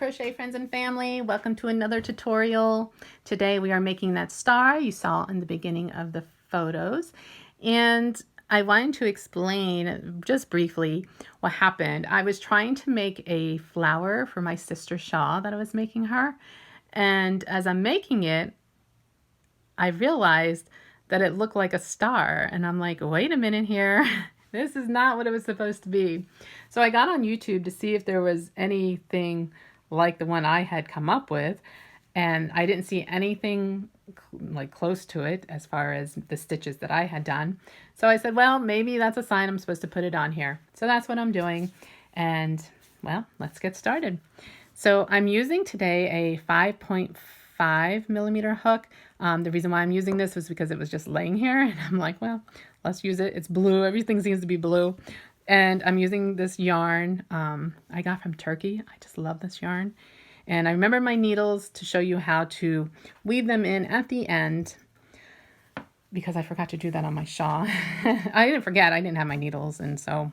crochet friends and family, welcome to another tutorial. Today we are making that star you saw in the beginning of the photos, and I wanted to explain just briefly what happened. I was trying to make a flower for my sister's shawl that I was making her, and as I'm making it I realized that it looked like a star, and I'm like, wait a minute here. This is not what it was supposed to be. So I got on YouTube to see if there was anything like the one I had come up with, and I didn't see anything like close to it as far as the stitches that I had done. So I said, well, maybe that's a sign I'm supposed to put it on here. So that's what I'm doing, and well, let's get started. So I'm using today a 5.5 millimeter hook. The reason why I'm using this was because it was just laying here, and I'm like, well, let's use it. It's blue. Everything seems to be blue. And I'm using this yarn I got from Turkey. I just love this yarn. And I remember my needles to show you how to weave them in at the end, because I forgot to do that on my shawl. I didn't forget, I didn't have my needles, and so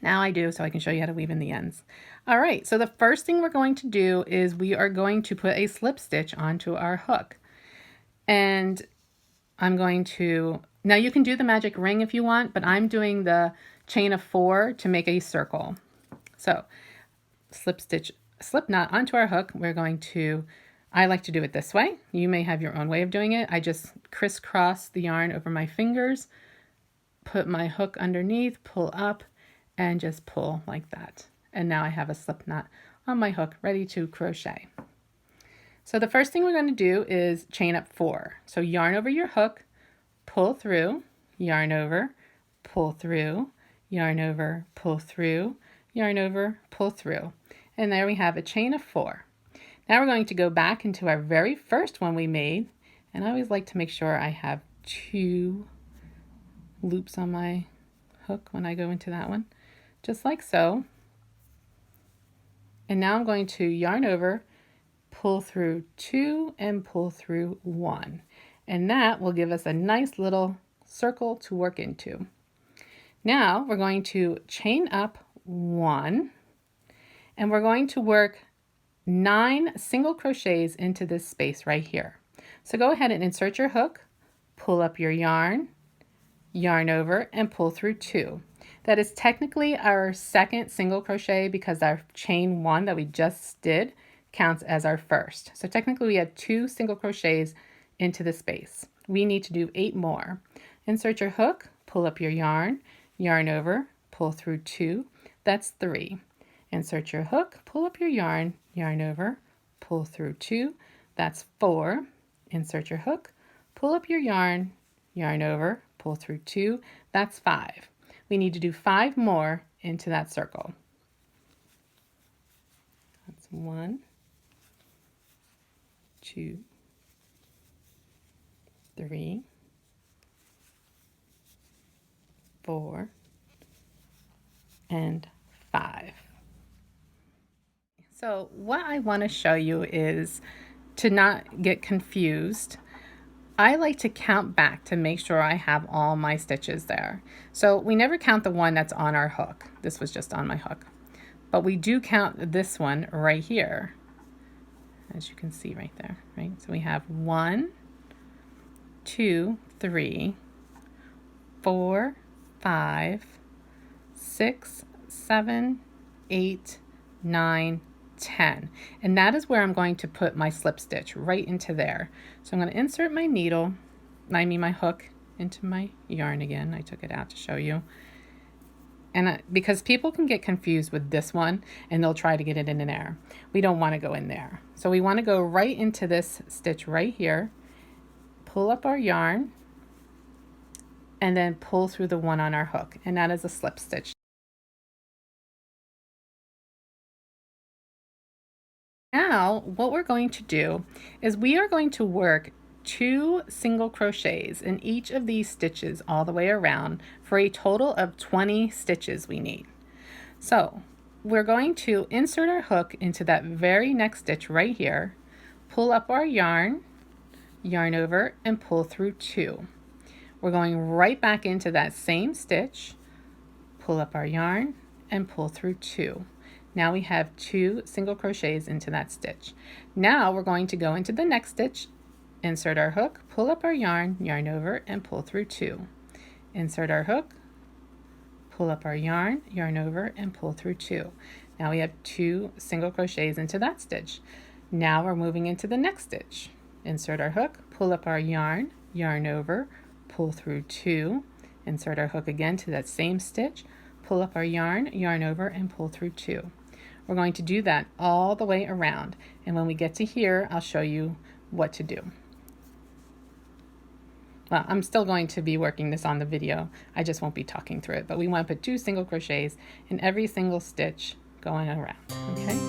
now I do, so I can show you how to weave in the ends. All right, so the first thing we're going to do is we are going to put a slip stitch onto our hook. And I'm going to, now you can do the magic ring if you want, but I'm doing the chain of 4 to make a circle. So slip stitch, slip knot onto our hook. We're going to, I like to do it this way. You may have your own way of doing it. I just crisscross the yarn over my fingers, put my hook underneath, pull up, and just pull like that. And now I have a slip knot on my hook ready to crochet. So the first thing we're going to do is chain up 4. So yarn over your hook, pull through, yarn over, pull through, yarn over, pull through, yarn over, pull through. And there we have a chain of 4. Now we're going to go back into our very first one we made. And I always like to make sure I have 2 loops on my hook when I go into that one, just like so. And now I'm going to yarn over, pull through 2, and pull through 1. And that will give us a nice little circle to work into. Now we're going to chain up 1, and we're going to work 9 single crochets into this space right here. So go ahead and insert your hook, pull up your yarn, yarn over, and pull through 2. That is technically our second single crochet because our chain 1 that we just did counts as our first. So technically we have 2 single crochets into the space. We need to do 8 more. Insert your hook, pull up your yarn, yarn over, pull through 2. That's 3. Insert your hook, pull up your yarn, yarn over, pull through 2. That's 4. Insert your hook, pull up your yarn, yarn over, pull through 2. That's 5. We need to do 5 more into that circle. That's 1, 2, 3, 4, and 5. So what I want to show you is, to not get confused, I like to count back to make sure I have all my stitches there. So we never count the one that's on our hook. This was just on my hook. But we do count this one right here, as you can see right there, right? So we have 1, 2, 3, 4, 5, 6, 7, 8, 9, 10. And that is where I'm going to put my slip stitch, right into there. So I'm going to insert my needle, my hook, into my yarn again. I took it out to show you. And because people can get confused with this one and they'll try to get it in there. We don't want to go in there. So we want to go right into this stitch right here, pull up our yarn, and then pull through the one on our hook. And that is a slip stitch. Now, what we're going to do is we are going to work 2 single crochets in each of these stitches all the way around for a total of 20 stitches we need. So we're going to insert our hook into that very next stitch right here, pull up our yarn, yarn over, and pull through 2. We're going right back into that same stitch, pull up our yarn, and pull through 2. Now we have 2 single crochets into that stitch. Now we're going to go into the next stitch, insert our hook, pull up our yarn, yarn over, and pull through 2. Insert our hook, pull up our yarn, yarn over, and pull through 2. Now we have 2 single crochets into that stitch. Now we're moving into the next stitch. Insert our hook, pull up our yarn, yarn over, pull through 2. Insert our hook again to that same stitch, pull up our yarn, yarn over, and pull through 2. We're going to do that all the way around, and when we get to here, I'll show you what to do. Well, I'm still going to be working this on the video. I just won't be talking through it, but we want to put 2 single crochets in every single stitch going around, okay?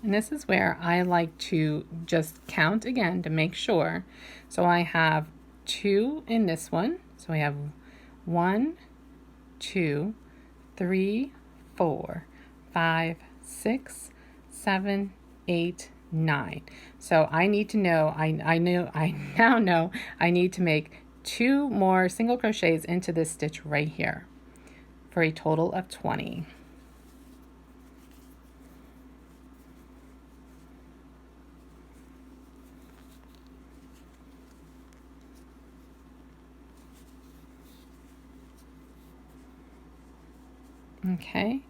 And this is where I like to just count again to make sure. So I have 2 in this one. So I have 1, 2, 3, 4, 5, 6, 7, 8, 9. So I need to know, I now know I need to make 2 more single crochets into this stitch right here for a total of 20. Okay,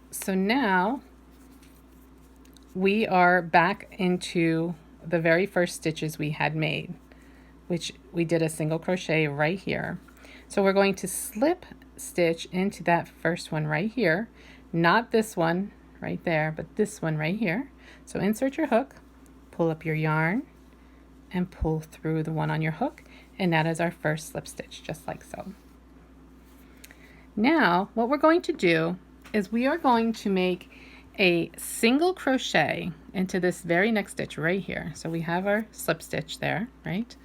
so now we are back into the very first stitches we had made, which we did a single crochet right here. So we're going to slip stitch into that first one right here, not this one right there, but this one right here. So insert your hook, pull up your yarn, and pull through the one on your hook, and that is our first slip stitch, just like so. Now, what we're going to do is we are going to make a single crochet into this very next stitch right here. So we have our slip stitch there, right?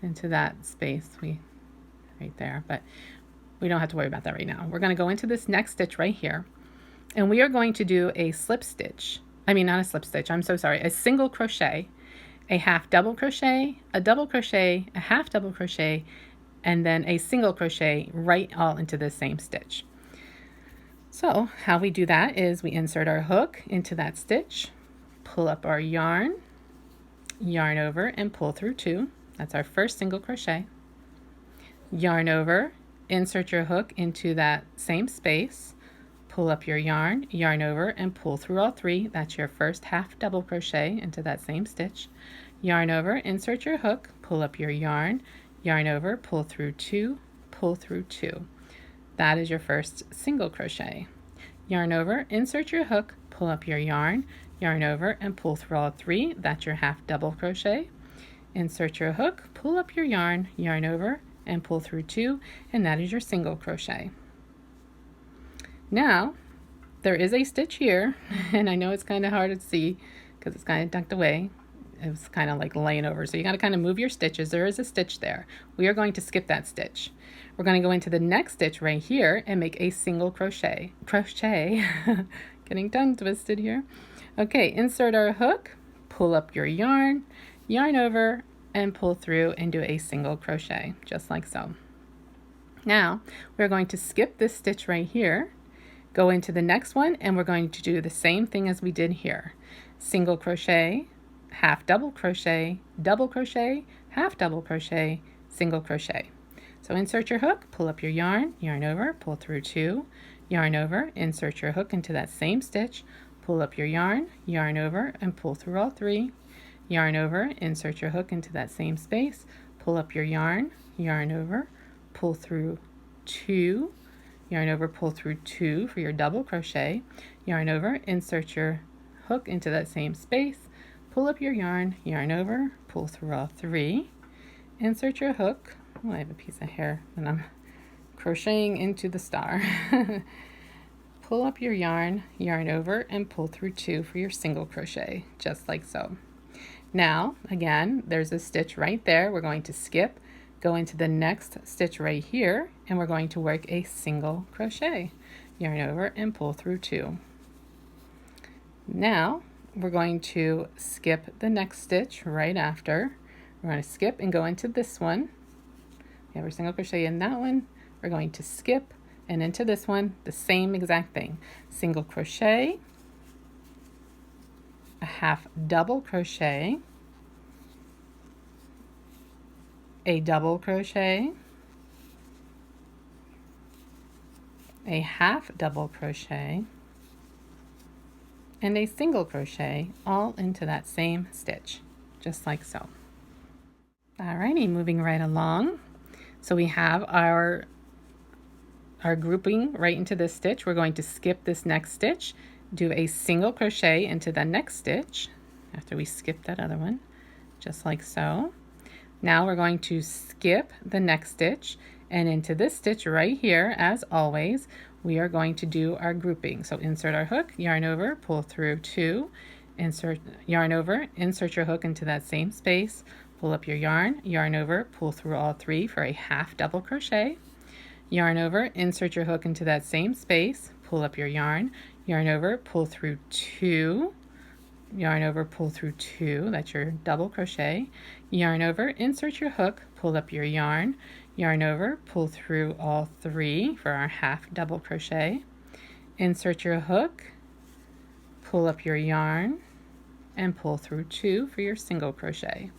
Into that space, right there, but we don't have to worry about that right now. We're going to go into this next stitch right here, and we are going to do a slip stitch. I mean, not a slip stitch, I'm so sorry, a single crochet, a half double crochet, a double crochet, a half double crochet, and then a single crochet right all into the same stitch. So how we do that is we insert our hook into that stitch, pull up our yarn, yarn over, and pull through 2. That's our first single crochet. Yarn over, insert your hook into that same space, pull up your yarn, yarn over, and pull through all 3. That's your first half double crochet into that same stitch. Yarn over, insert your hook, pull up your yarn, yarn over, pull through 2, pull through 2. That is your first single crochet. Yarn over, insert your hook, pull up your yarn, yarn over, and pull through all 3. That's your half double crochet. Insert your hook, pull up your yarn, yarn over, and pull through 2, and that is your single crochet. Now, there is a stitch here, and I know it's kind of hard to see because it's kind of tucked away. It was kind of like laying over, so you got to kind of move your stitches. There is a stitch there. We are going to skip that stitch. We're going to go into the next stitch right here and make a single crochet. Getting tongue twisted here. Okay, insert our hook, pull up your yarn, yarn over, and pull through and do a single crochet, just like so. Now, we're going to skip this stitch right here, go into the next one, and we're going to do the same thing as we did here. Single crochet, half double crochet, half double crochet, single crochet. So insert your hook, pull up your yarn, yarn over, pull through 2, yarn over, insert your hook into that same stitch, pull up your yarn, yarn over, and pull through all 3, yarn over, insert your hook into that same space, pull up your yarn, yarn over, pull through 2, yarn over, pull through 2 for your double crochet, yarn over, insert your hook into that same space, pull up your yarn, yarn over, pull through all 3, insert your hook. Oh, I have a piece of hair and I'm crocheting into the star. Pull up your yarn, yarn over, and pull through 2 for your single crochet, just like so. Now, again, there's a stitch right there. We're going to skip, go into the next stitch right here, and we're going to work a single crochet. Yarn over and pull through 2. Now, we're going to skip the next stitch right after. We're going to skip and go into this one. We have our single crochet in that one. We're going to skip and into this one, the same exact thing. Single crochet, a half double crochet, a double crochet, a half double crochet, and a single crochet, all into that same stitch, just like so. Alrighty, moving right along. So we have our grouping right into this stitch. We're going to skip this next stitch, do a single crochet into the next stitch after we skip that other one, just like so. Now we're going to skip the next stitch, and into this stitch right here, as always, we are going to do our grouping. So insert our hook, yarn over, pull through 2, insert yarn over, insert your hook into that same space, pull up your yarn, yarn over, pull through all 3 for a half double crochet, yarn over, insert your hook into that same space, pull up your yarn, yarn over, pull through 2, yarn over, pull through 2, that's your double crochet, yarn over, insert your hook, pull up your yarn, yarn over, pull through all 3 for our half double crochet, insert your hook, pull up your yarn, and pull through 2 for your single crochet.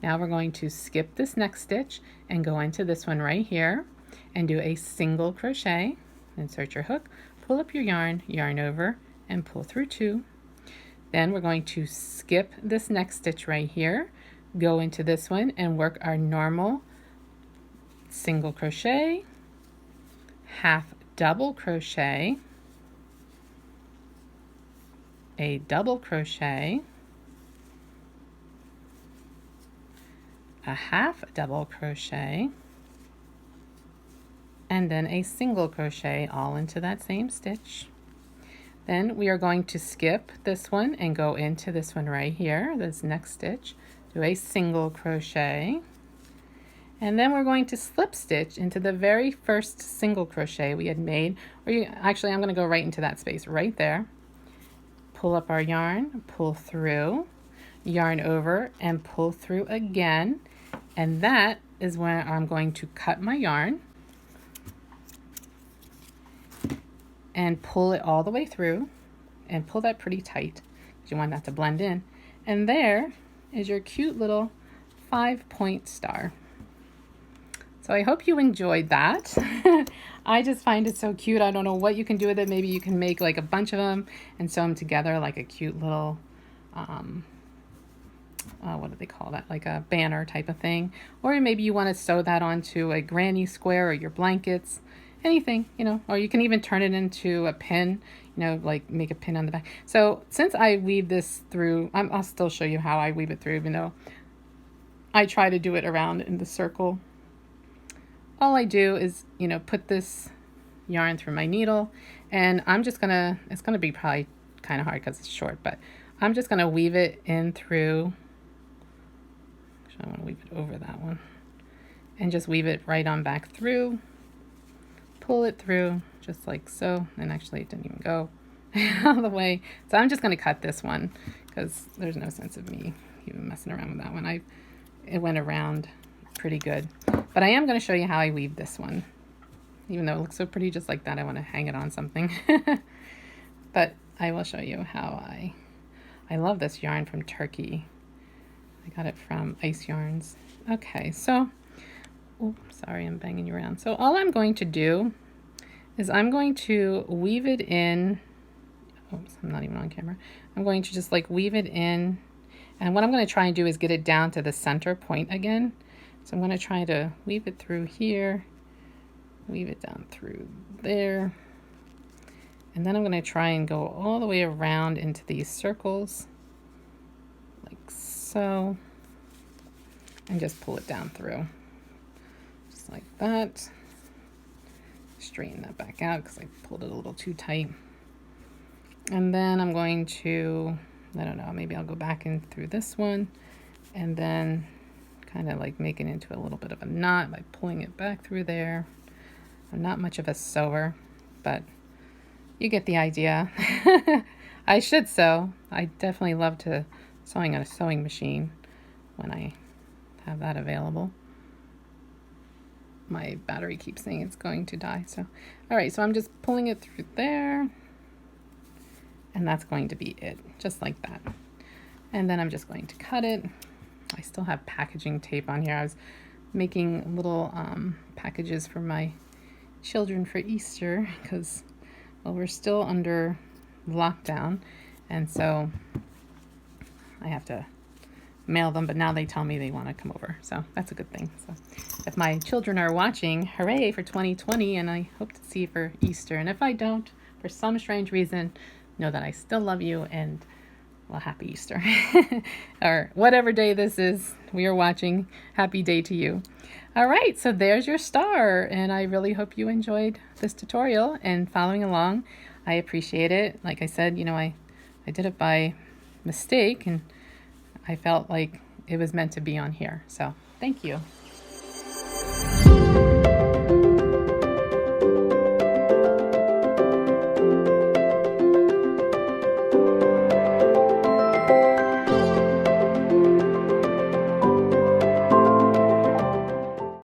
Now we're going to skip this next stitch and go into this one right here and do a single crochet, insert your hook, pull up your yarn, yarn over, and pull through 2. Then we're going to skip this next stitch right here, go into this one and work our normal single crochet, half double crochet, a double crochet, a half double crochet, and then a single crochet all into that same stitch. Then we are going to skip this one and go into this one right here, this next stitch, do a single crochet, and then we're going to slip stitch into the very first single crochet we had made, actually I'm going to go right into that space right there, pull up our yarn, pull through, yarn over, and pull through again, and that is when I'm going to cut my yarn and pull it all the way through, and pull that pretty tight because you want that to blend in. And there is your cute little 5-point star. So I hope you enjoyed that. I just find it so cute. I don't know what you can do with it. Maybe you can make like a bunch of them and sew them together like a cute little, what do they call that? Like a banner type of thing. Or maybe you want to sew that onto a granny square or your blankets. Anything, you know, or you can even turn it into a pin, you know, like make a pin on the back. So since I weave this through, I'll still show you how I weave it through, even though I try to do it around in the circle. All I do is, you know, put this yarn through my needle, and I'm just gonna, it's gonna be probably kind of hard because it's short, but I'm just gonna weave it in through, actually I want to weave it over that one, and just weave it right on back through. Pull it through just like so, and actually it didn't even go all the way, so I'm just going to cut this one because there's no sense of me even messing around with that one. It went around pretty good, but I am going to show you how I weave this one. Even though it looks so pretty just like that, I want to hang it on something. But I will show you how I love this yarn from Turkey. I got it from Ice Yarns. Okay, so oh, sorry, I'm banging you around. So all I'm going to do is I'm going to weave it in. Oops, I'm not even on camera. I'm going to just like weave it in. And what I'm going to try and do is get it down to the center point again. So I'm going to try to weave it through here, weave it down through there. And then I'm going to try and go all the way around into these circles, like so. and just pull it down through. Just like that. Straighten that back out because I pulled it a little too tight. And then I'm going to, I don't know, maybe I'll go back in through this one and then kind of like make it into a little bit of a knot by pulling it back through there. I'm not much of a sewer, but you get the idea. I should sew. I definitely love to sewing on a sewing machine when I have that available. My battery keeps saying it's going to die. So, all right, so I'm just pulling it through there. And that's going to be it, just like that. And then I'm just going to cut it. I still have packaging tape on here. I was making little packages for my children for Easter because, well, we're still under lockdown. And so I have to mail them, but now they tell me they want to come over. So that's a good thing. So if my children are watching, hooray for 2020, and I hope to see you for Easter. And if I don't, for some strange reason, know that I still love you and, well, happy Easter. Or whatever day this is we are watching, happy day to you. All right, so there's your star, and I really hope you enjoyed this tutorial and following along. I appreciate it. Like I said, you know, I did it by mistake, and I felt like it was meant to be on here. So thank you.